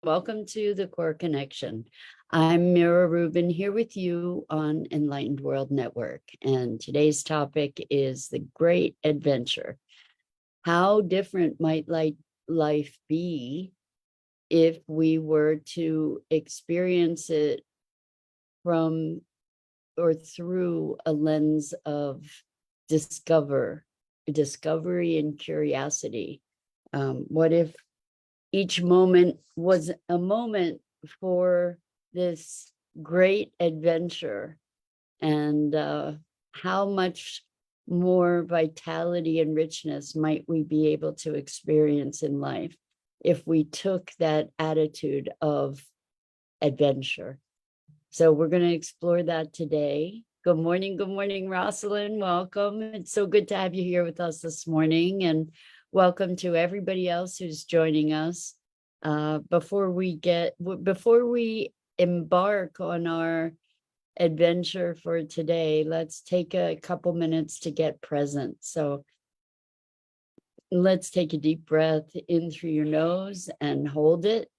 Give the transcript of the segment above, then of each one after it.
Welcome to the Core Connection. I'm Mira Rubin here with you on Enlightened World Network. And today's topic is the great adventure. How different might life be if we were to experience it from or through a lens of discovery and curiosity? What if each moment was a moment for this great adventure, and how much more vitality and richness might we be able to experience in life if we took that attitude of adventure? So we're going to explore that today. Good morning, Rosalind. Welcome. It's so good to have you here with us this morning, and welcome to everybody else who's joining us. Before we embark on our adventure for today, let's take a couple minutes to get present. So let's take a deep breath in through your nose and hold it.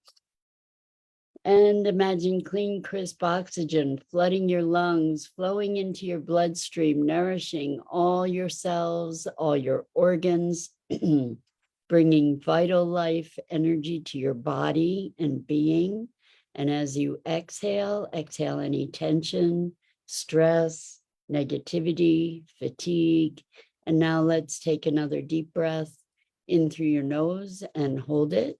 And imagine clean, crisp oxygen flooding your lungs, flowing into your bloodstream, nourishing all your cells, all your organs, bringing vital life energy to your body and being. And as you exhale any tension, stress, negativity, fatigue. And now let's take another deep breath in through your nose and hold it.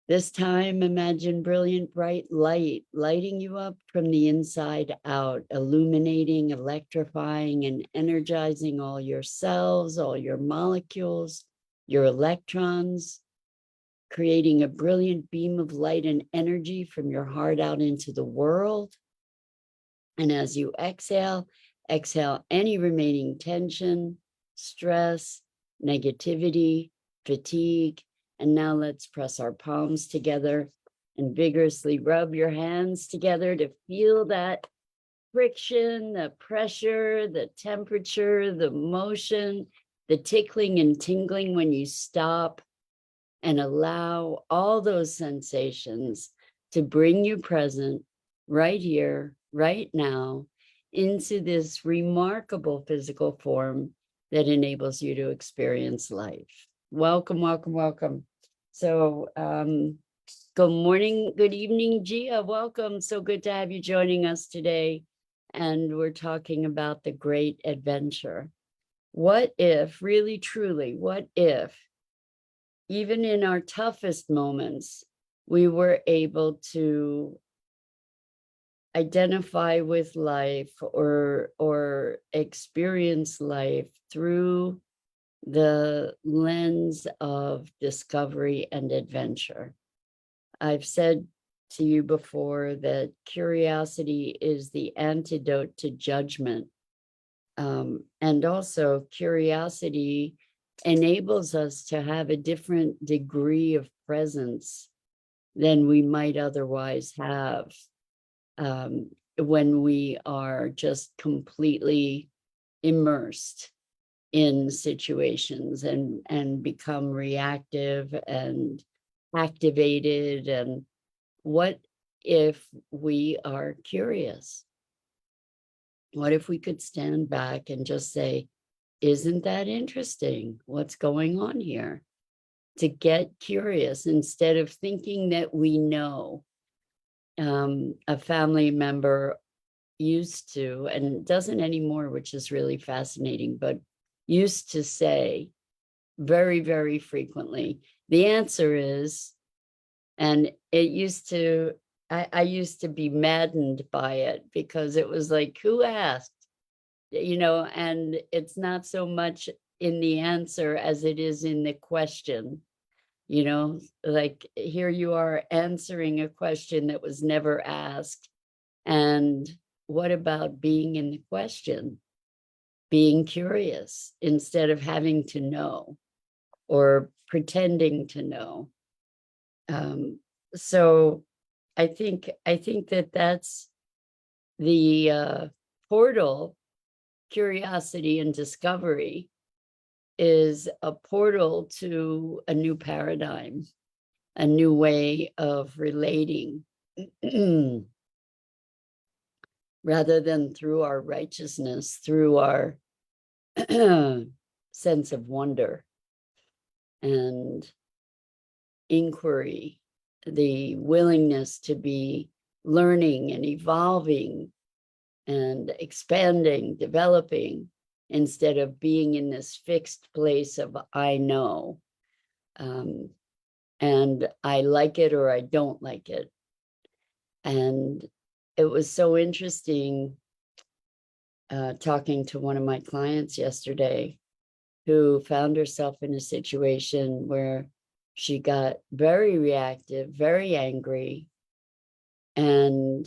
This time, imagine brilliant, bright light lighting you up from the inside out, illuminating, electrifying, and energizing all your cells, all your molecules, your electrons, creating a brilliant beam of light and energy from your heart out into the world. And as you exhale any remaining tension, stress, negativity, fatigue. And now let's press our palms together and vigorously rub your hands together to feel that friction, the pressure, the temperature, the motion, the tickling and tingling when you stop, and allow all those sensations to bring you present right here, right now, into this remarkable physical form that enables you to experience life. Welcome, welcome, welcome. So good morning, good evening, Gia. Welcome. So good to have you joining us today. And we're talking about the great adventure. What if, really, truly, what if, even in our toughest moments, we were able to identify with life or experience life through the lens of discovery and adventure? I've said to you before that curiosity is the antidote to judgment. And also curiosity enables us to have a different degree of presence than we might otherwise have when we are just completely immersed in situations and become reactive and activated. And what if we are curious? What if we could stand back and just say, isn't that interesting? What's going on here? To get curious instead of thinking that we know. A family member used to, and doesn't anymore, which is really fascinating, but used to say very, very frequently, the answer is, and it used to, I used to be maddened by it because it was like, who asked? And it's not so much in the answer as it is in the question. Like here you are answering a question that was never asked. And what about being in the question? Being curious instead of having to know or pretending to know. So I think that that's the portal. Curiosity and discovery is a portal to a new paradigm. a new way of relating rather than through our righteousness, through our sense of wonder and inquiry, the willingness to be learning and evolving and expanding, developing, instead of being in this fixed place of I know, and I like it or I don't like it. And it was so interesting talking to one of my clients yesterday who found herself in a situation where she got very reactive, very angry, and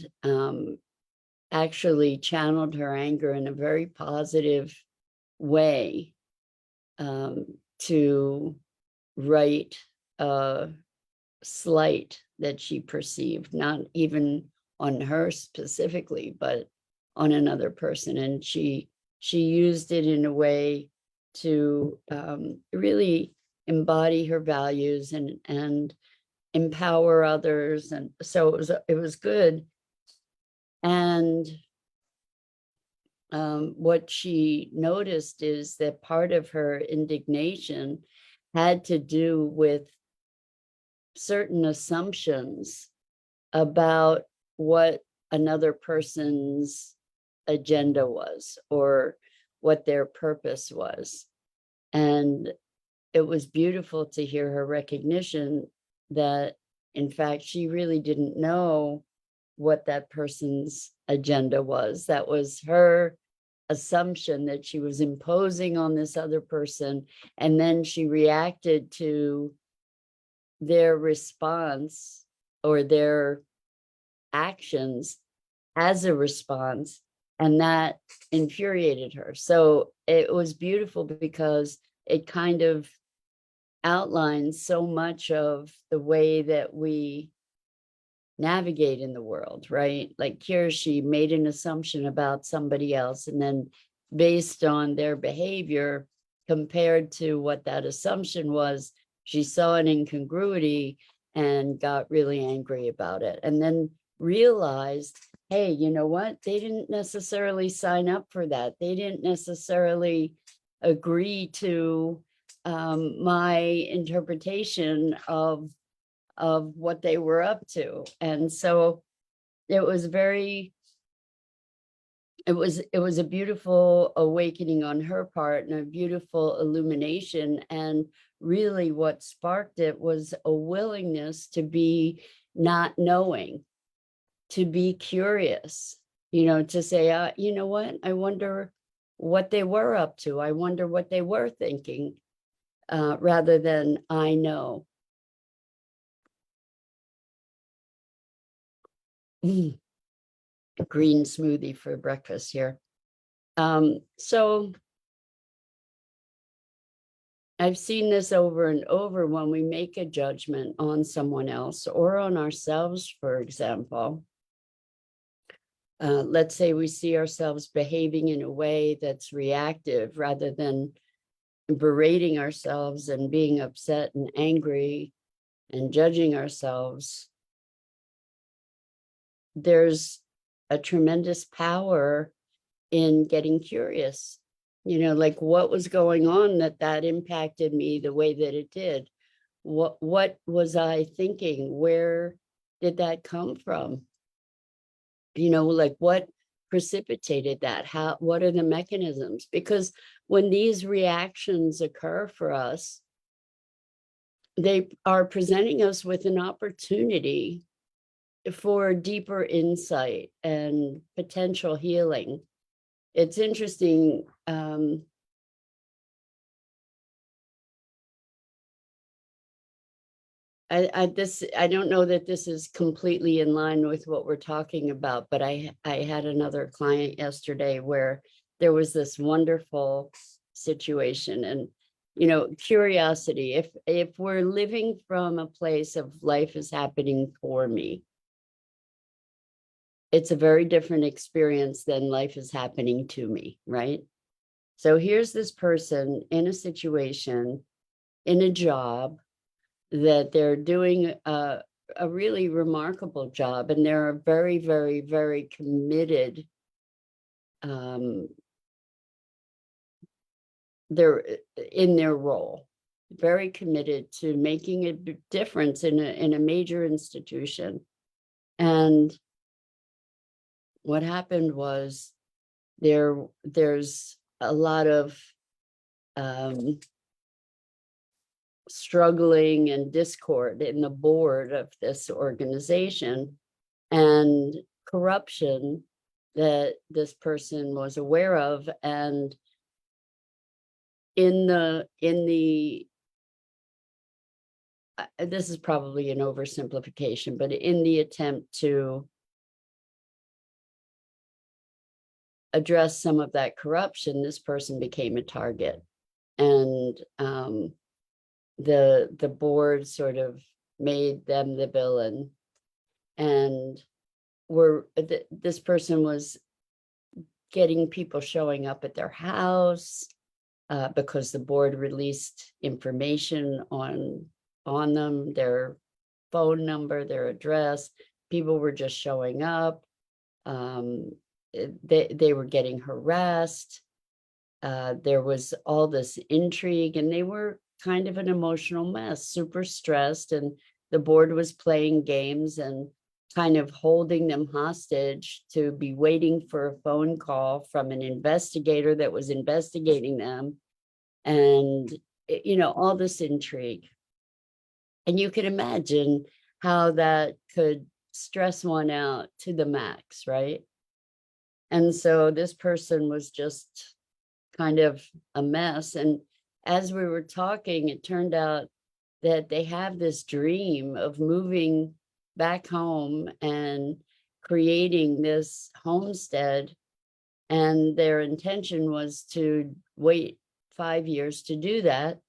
actually channeled her anger in a very positive way to right a slight that she perceived, not even on her specifically, but on another person. And she used it in a way to really embody her values and empower others. And so it was good. And what she noticed is that part of her indignation had to do with certain assumptions about what another person's agenda was or what their purpose was. And it was beautiful to hear her recognition that, in fact, she really didn't know what that person's agenda was. That was her assumption that she was imposing on this other person. And then she reacted to their response or their actions as a response, and that infuriated her. So it was beautiful because it kind of outlines so much of the way that we navigate in the world, right? Like here, she made an assumption about somebody else, and then based on their behavior compared to what that assumption was, she saw an incongruity and got really angry about it. And then realized, hey, you know what? They didn't necessarily sign up for that. They didn't necessarily agree to my interpretation of what they were up to. And so it was it was a beautiful awakening on her part and a beautiful illumination. And really what sparked it was a willingness to be not knowing, to be curious, to say, you know what, I wonder what they were up to. I wonder what they were thinking, rather than I know. Green smoothie for breakfast here. So I've seen this over and over when we make a judgment on someone else or on ourselves, for example. Let's say we see ourselves behaving in a way that's reactive rather than berating ourselves and being upset and angry and judging ourselves. There's a tremendous power in getting curious, like what was going on that impacted me the way that it did. What was I thinking? Where did that come from? Like what precipitated that? What are the mechanisms? Because when these reactions occur for us, they are presenting us with an opportunity for deeper insight and potential healing. It's interesting. I don't know that this is completely in line with what we're talking about, but I had another client yesterday where there was this wonderful situation. And curiosity, if we're living from a place of life is happening for me, it's a very different experience than life is happening to me, right? So here's this person in a situation, in a job, that they're doing a really remarkable job, and they're a very, very, very committed. They're in their role, very committed to making a difference in a major institution. And what happened was there's a lot of struggling and discord in the board of this organization, and corruption that this person was aware of. And in the this is probably an oversimplification, but in the attempt to address some of that corruption, this person became a target. And the board sort of made them the villain, and this person was getting people showing up at their house because the board released information on them, their phone number, their address. People were just showing up. They were getting harassed. There was all this intrigue, and they were kind of an emotional mess, super stressed, and the board was playing games and kind of holding them hostage to be waiting for a phone call from an investigator that was investigating them. And, all this intrigue. And you can imagine how that could stress one out to the max, right? And so this person was just kind of a mess. And as we were talking, it turned out that they have this dream of moving back home and creating this homestead. And their intention was to wait 5 years to do that.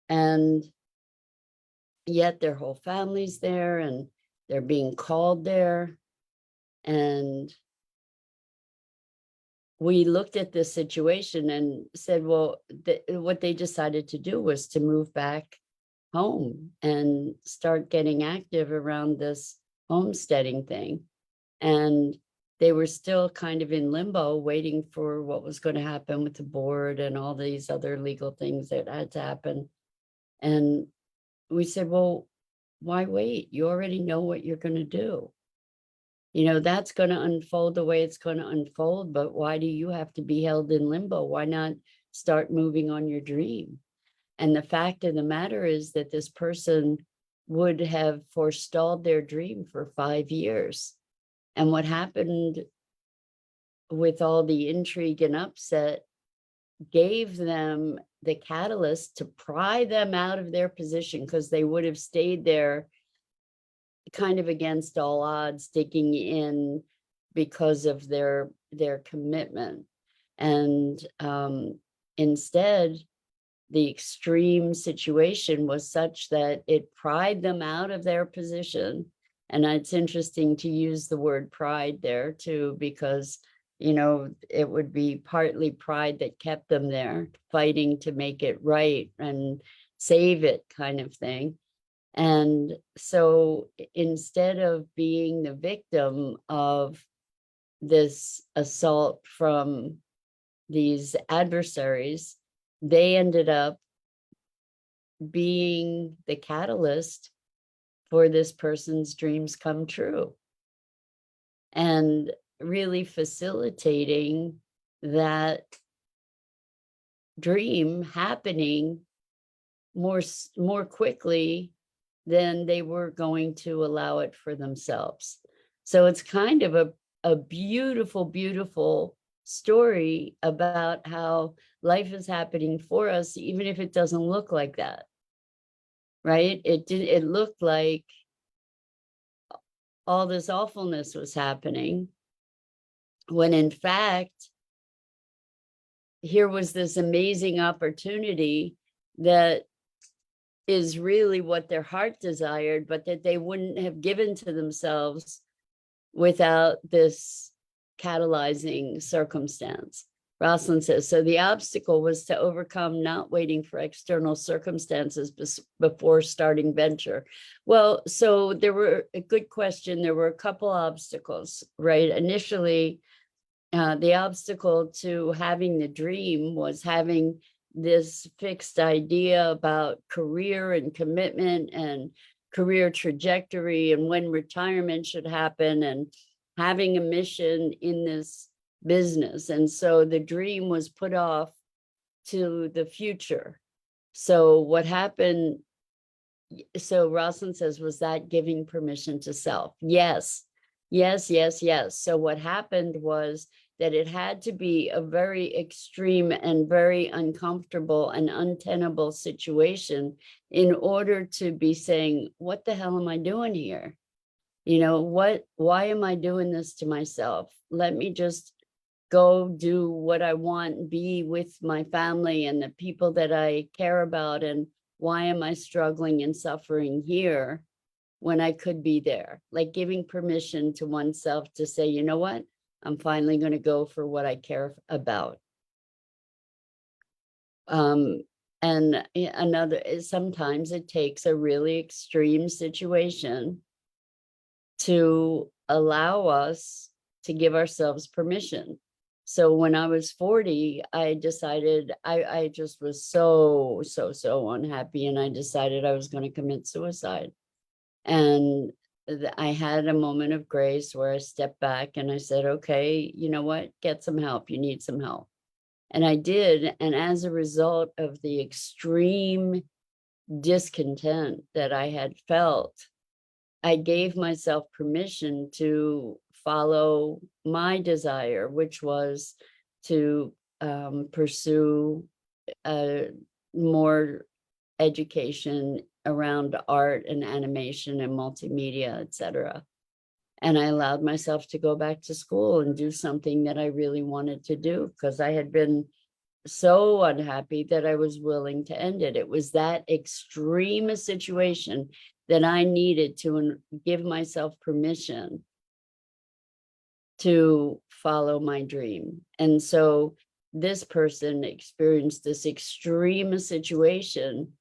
And yet their whole family's there, and they're being called there. And we looked at this situation and said, well, what they decided to do was to move back home and start getting active around this homesteading thing. And they were still kind of in limbo, waiting for what was going to happen with the board and all these other legal things that had to happen. And we said, well, why wait? You already know what you're going to do. That's going to unfold the way it's going to unfold, but why do you have to be held in limbo? Why not start moving on your dream? And the fact of the matter is that this person would have forestalled their dream for 5 years. And what happened with all the intrigue and upset gave them the catalyst to pry them out of their position, because they would have stayed there kind of against all odds, digging in because of their commitment. And instead, the extreme situation was such that it pried them out of their position. And it's interesting to use the word pride there too, because it would be partly pride that kept them there, fighting to make it right and save it, kind of thing. And so instead of being the victim of this assault from these adversaries, they ended up being the catalyst for this person's dreams come true, and really facilitating that dream happening more quickly than they were going to allow it for themselves. So it's kind of a beautiful, beautiful story about how life is happening for us, even if it doesn't look like that, right? It looked like all this awfulness was happening, when in fact, here was this amazing opportunity that is really what their heart desired, but that they wouldn't have given to themselves without this catalyzing circumstance. Rosalind says, so the obstacle was to overcome not waiting for external circumstances before starting venture. Well, so there were a good question. There were a couple obstacles, right? Initially, the obstacle to having the dream was having this fixed idea about career and commitment and career trajectory and when retirement should happen and having a mission in this business. And so the dream was put off to the future. So what happened, so Rosalind says, was that giving permission to self? Yes, yes, yes, yes. So what happened was that it had to be a very extreme and very uncomfortable and untenable situation in order to be saying, what the hell am I doing here? You know, why am I doing this to myself? Let me just go do what I want, be with my family and the people that I care about. And why am I struggling and suffering here when I could be there? Like giving permission to oneself to say, you know what? I'm finally going to go for what I care about. And another is sometimes it takes a really extreme situation to allow us to give ourselves permission. So when I was 40, I decided I just was so unhappy, and I decided I was going to commit suicide. And I had a moment of grace where I stepped back and I said, okay, you know what? Get some help. You need some help. And I did. And as a result of the extreme discontent that I had felt, I gave myself permission to follow my desire, which was to pursue more education around art and animation and multimedia, etc. And I allowed myself to go back to school and do something that I really wanted to do because I had been so unhappy that I was willing to end it. It was that extreme a situation that I needed to give myself permission to follow my dream. And so this person experienced this extreme situation,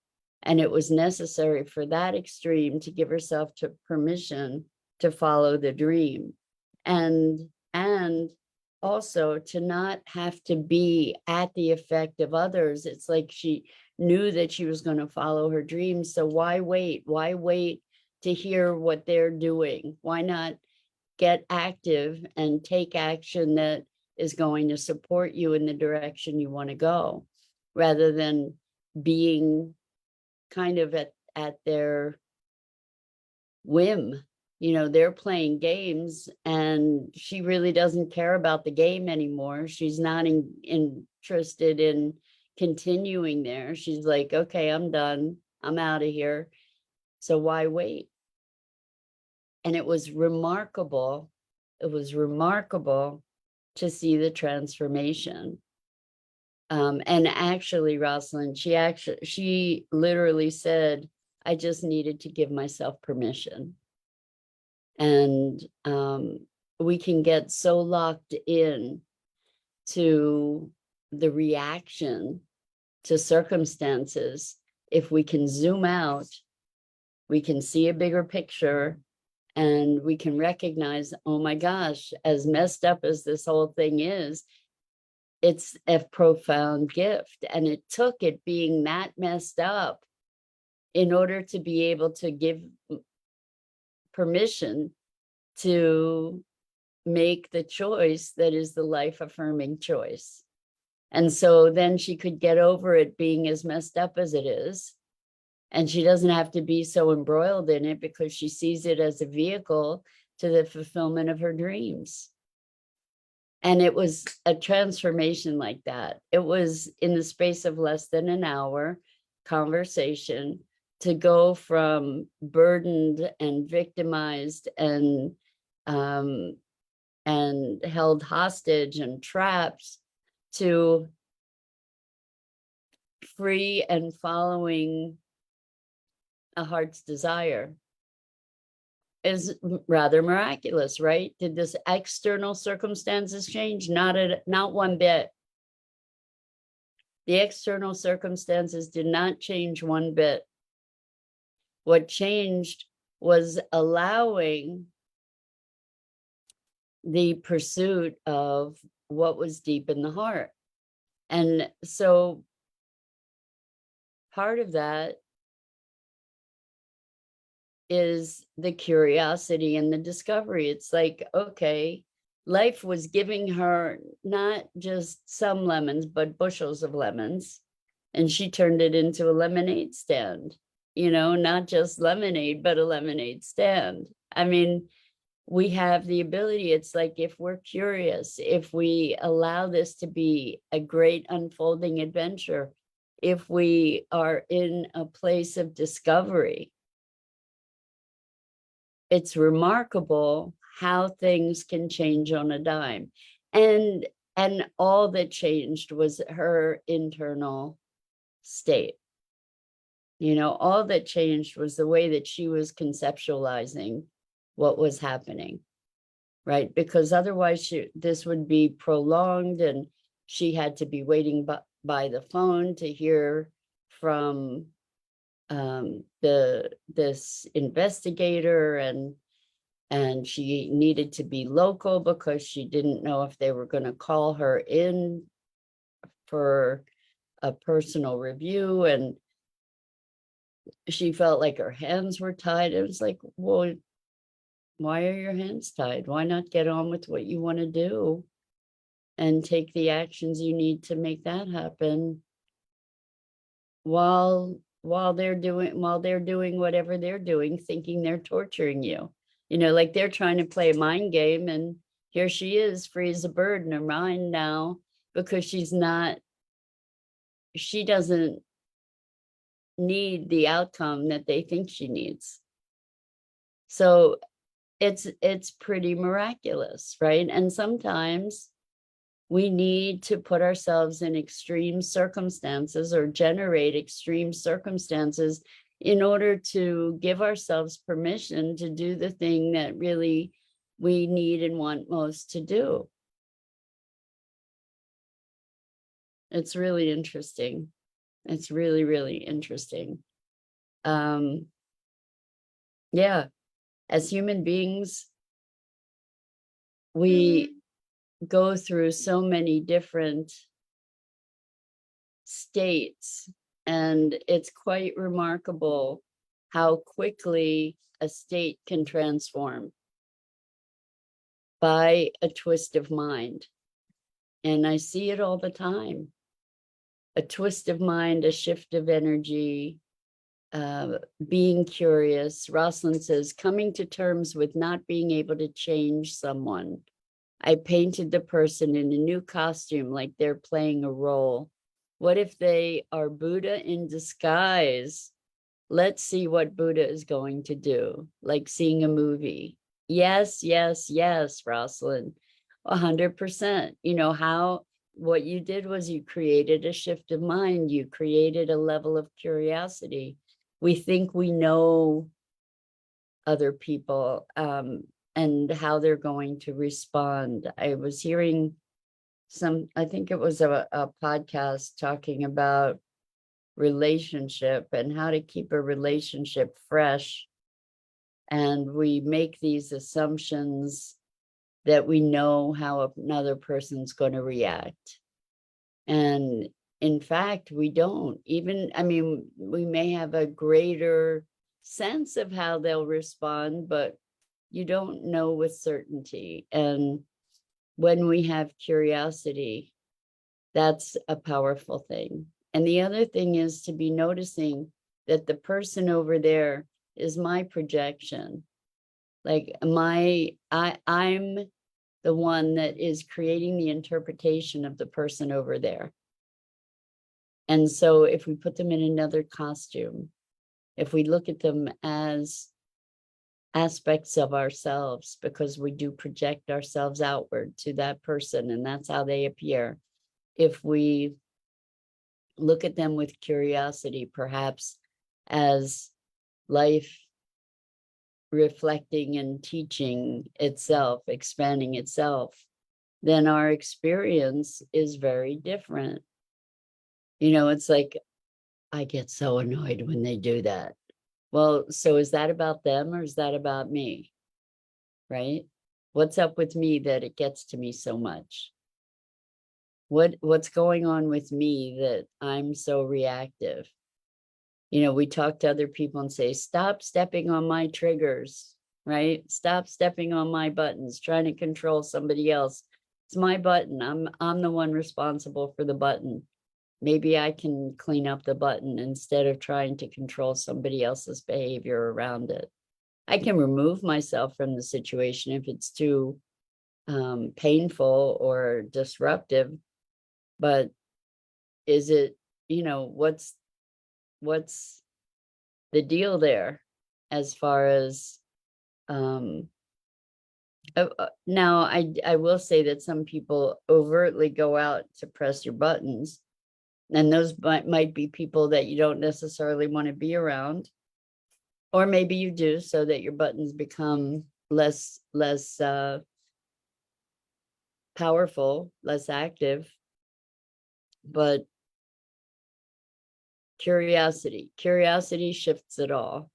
and it was necessary for that extreme to give herself to permission to follow the dream. And also to not have to be at the effect of others. It's like she knew that she was going to follow her dreams. So why wait? Why wait to hear what they're doing? Why not get active and take action that is going to support you in the direction you want to go, rather than being kind of at their whim? You know, they're playing games and she really doesn't care about the game anymore. She's not interested in continuing there. She's like, okay, I'm done. I'm out of here. So why wait? And it was remarkable. It was remarkable to see the transformation. And actually, Rosalind, she literally said, I just needed to give myself permission. And we can get so locked in to the reaction to circumstances. If we can zoom out, we can see a bigger picture, and we can recognize, oh my gosh, as messed up as this whole thing is, it's a profound gift. And it took it being that messed up in order to be able to give permission to make the choice that is the life-affirming choice. And so then she could get over it being as messed up as it is. And she doesn't have to be so embroiled in it because she sees it as a vehicle to the fulfillment of her dreams. And it was a transformation like that. It was in the space of less than an hour conversation to go from burdened and victimized and held hostage and trapped to free and following a heart's desire is rather miraculous, right? Did this external circumstances change? Not one bit. The external circumstances did not change one bit. What changed was allowing the pursuit of what was deep in the heart. And so part of that is the curiosity and the discovery. It's like, okay, life was giving her not just some lemons, but bushels of lemons. And she turned it into a lemonade stand, not just lemonade, but a lemonade stand. I mean, we have the ability. It's like, if we're curious, if we allow this to be a great unfolding adventure, if we are in a place of discovery, it's remarkable how things can change on a dime. And all that changed was her internal state. All that changed was the way that she was conceptualizing what was happening, right? Because otherwise this would be prolonged, and she had to be waiting by the phone to hear from this investigator, and she needed to be local because she didn't know if they were going to call her in for a personal review, and she felt like her hands were tied. It was like, well, why are your hands tied? Why not get on with what you want to do and take the actions you need to make that happen while they're doing whatever they're doing, thinking they're torturing you. Like they're trying to play a mind game, and here she is, free as a bird in her mind now, because she doesn't need the outcome that they think she needs. So it's pretty miraculous, right? And sometimes we need to put ourselves in extreme circumstances or generate extreme circumstances in order to give ourselves permission to do the thing that really we need and want most to do. It's really interesting. It's really, really interesting. Yeah, as human beings, we go through so many different states, and it's quite remarkable how quickly a state can transform by a twist of mind. And I see it all the time. A twist of mind, a shift of energy, being curious. Rosalind says, coming to terms with not being able to change someone. I painted the person in a new costume like they're playing a role. What if they are Buddha in disguise? Let's see what Buddha is going to do, like seeing a movie. Yes, yes, yes, Rosalind, 100%. What you did was you created a shift of mind. You created a level of curiosity. We think we know other people and how they're going to respond. I was hearing I think it was a podcast talking about relationship and how to keep a relationship fresh. And we make these assumptions that we know how another person's going to react. And in fact, we don't. We may have a greater sense of how they'll respond, but you don't know with certainty. And when we have curiosity, that's a powerful thing. And the other thing is to be noticing that the person over there is my projection. Like I'm the one that is creating the interpretation of the person over there. And so if we put them in another costume, if we look at them as aspects of ourselves, because we do project ourselves outward to that person, and that's how they appear. If we look at them with curiosity, perhaps as life reflecting and teaching itself, expanding itself, then our experience is very different. It's like, I get so annoyed when they do that. Well, so is that about them or is that about me? Right? What's up with me that it gets to me so much? What's going on with me that I'm so reactive? We talk to other people and say, stop stepping on my triggers, right? Stop stepping on my buttons, trying to control somebody else. It's my button. I'm the one responsible for the button. Maybe I can clean up the button instead of trying to control somebody else's behavior around it. I can remove myself from the situation if it's too painful or disruptive, but is it, what's the deal there as far as now I will say that some people overtly go out to press your buttons, and those might be people that you don't necessarily want to be around, or maybe you do, so that your buttons become less powerful, less active. But curiosity shifts it all,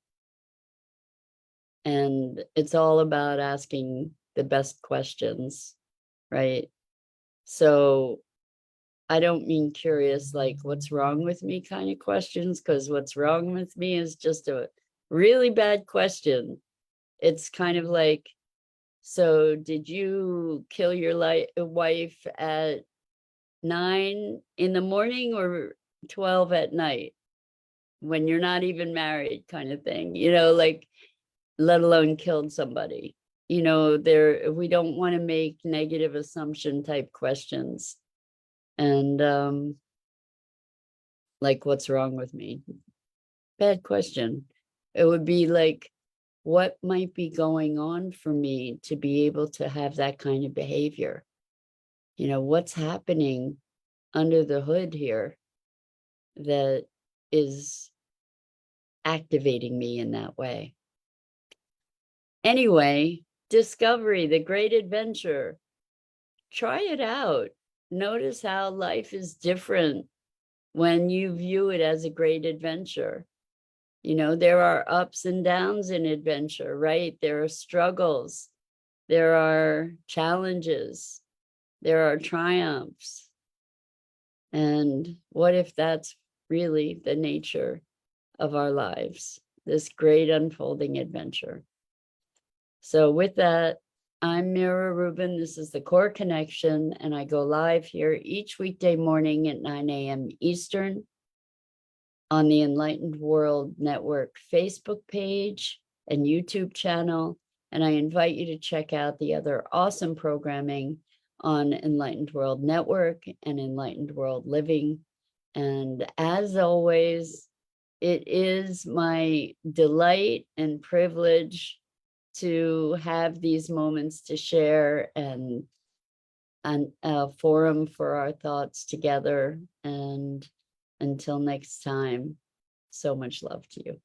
and it's all about asking the best questions, right? So I don't mean curious like what's wrong with me kind of questions, because what's wrong with me is just a really bad question. It's kind of like, so did you kill your wife at 9 in the morning or 12 at night when you're not even married, kind of thing, like, let alone killed somebody. We don't want to make negative assumption type questions. And like, what's wrong with me? Bad question. It would be like, what might be going on for me to be able to have that kind of behavior? What's happening under the hood here that is activating me in that way? Anyway, discovery, the great adventure. Try it out. Notice how life is different when you view it as a great adventure. There are ups and downs in adventure, right? There are struggles, there are challenges, there are triumphs. And what if that's really the nature of our lives, this great unfolding adventure? So with that, I'm Mira Rubin. This is the Core Connection, and I go live here each weekday morning at 9 a.m. Eastern on the Enlightened World Network Facebook page and YouTube channel. And I invite you to check out the other awesome programming on Enlightened World Network and Enlightened World Living. And as always, it is my delight and privilege to have these moments to share and a forum for our thoughts together. And until next time, so much love to you.